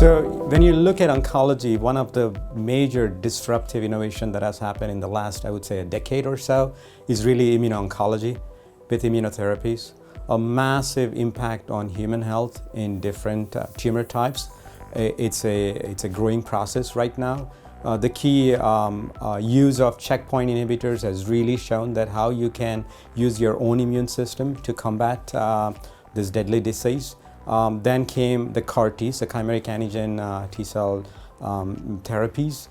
So when you look at oncology, one of the major disruptive innovation that has happened in the last, I would say, a decade or so is really immuno-oncology with immunotherapies. A massive impact on human health in different tumor types. It's a growing process right now. The key use of checkpoint inhibitors has really shown that how you can use your own immune system to combat this deadly disease. Then came the CAR-Ts, the chimeric antigen T-cell therapies,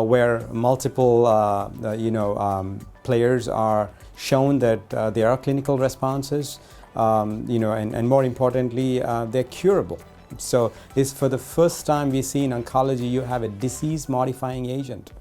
where multiple players are shown that there are clinical responses, and more importantly, they're curable. So it's for the first time we see in oncology you have a disease-modifying agent.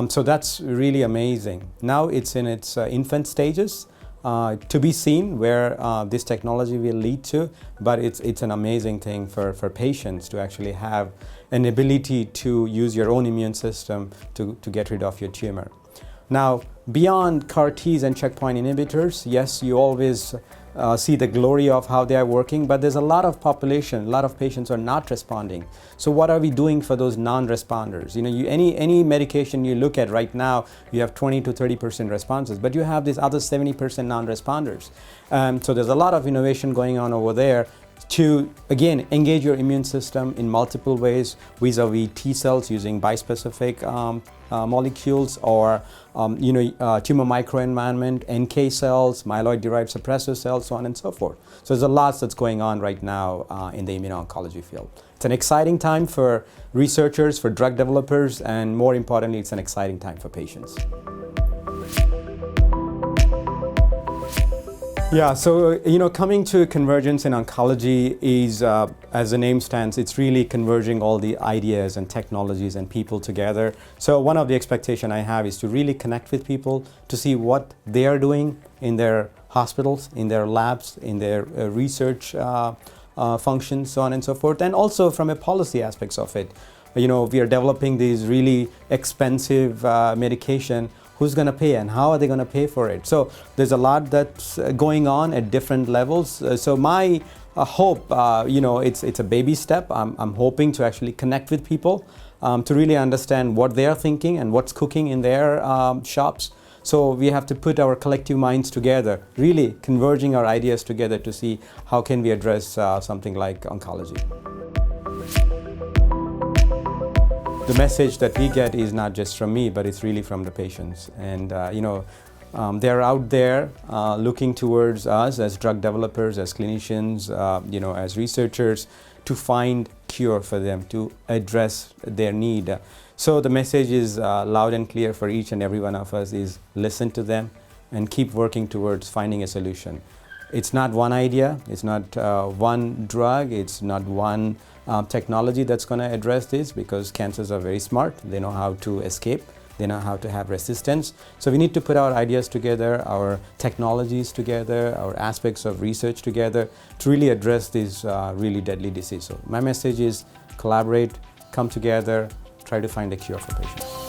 So that's really amazing. Now it's in its infant stages. To be seen where this technology will lead to, but it's an amazing thing for patients to actually have an ability to use your own immune system to get rid of your tumor. Now, beyond CAR-Ts and checkpoint inhibitors, yes, you always see the glory of how they are working, but there's a lot of population, a lot of patients are not responding. So what are we doing for those non-responders? Any medication you look at right now, you have 20 to 30% responses, but you have these other 70% non-responders. So there's a lot of innovation going on over there to, again, engage your immune system in multiple ways, vis-a-vis T cells using bispecific molecules, or tumor microenvironment, NK cells, myeloid-derived suppressor cells, so on and so forth. So there's a lot that's going on right now in the immuno-oncology field. It's an exciting time for researchers, for drug developers, and more importantly, it's an exciting time for patients. Yeah, so coming to Convergence in oncology is, as the name stands, it's really converging all the ideas and technologies and people together. So one of the expectations I have is to really connect with people to see what they are doing in their hospitals, in their labs, in their research functions, so on and so forth, and also from a policy aspects of it. We are developing these really expensive medication. Who's going to pay and how are they going to pay for it? So there's a lot that's going on at different levels. So my hope, it's a baby step. I'm hoping to actually connect with people to really understand what they're thinking and what's cooking in their shops. So we have to put our collective minds together, really converging our ideas together to see how can we address something like oncology. The message that we get is not just from me, but it's really from the patients. And they're out there looking towards us as drug developers, as clinicians, as researchers, to find cure for them, to address their need. So the message is loud and clear for each and every one of us is listen to them and keep working towards finding a solution. It's not one idea, it's not one drug, it's not one technology that's going to address this, because cancers are very smart. They know how to escape, they know how to have resistance. So we need to put our ideas together, our technologies together, our aspects of research together to really address this really deadly disease. So my message is collaborate, come together, try to find a cure for patients.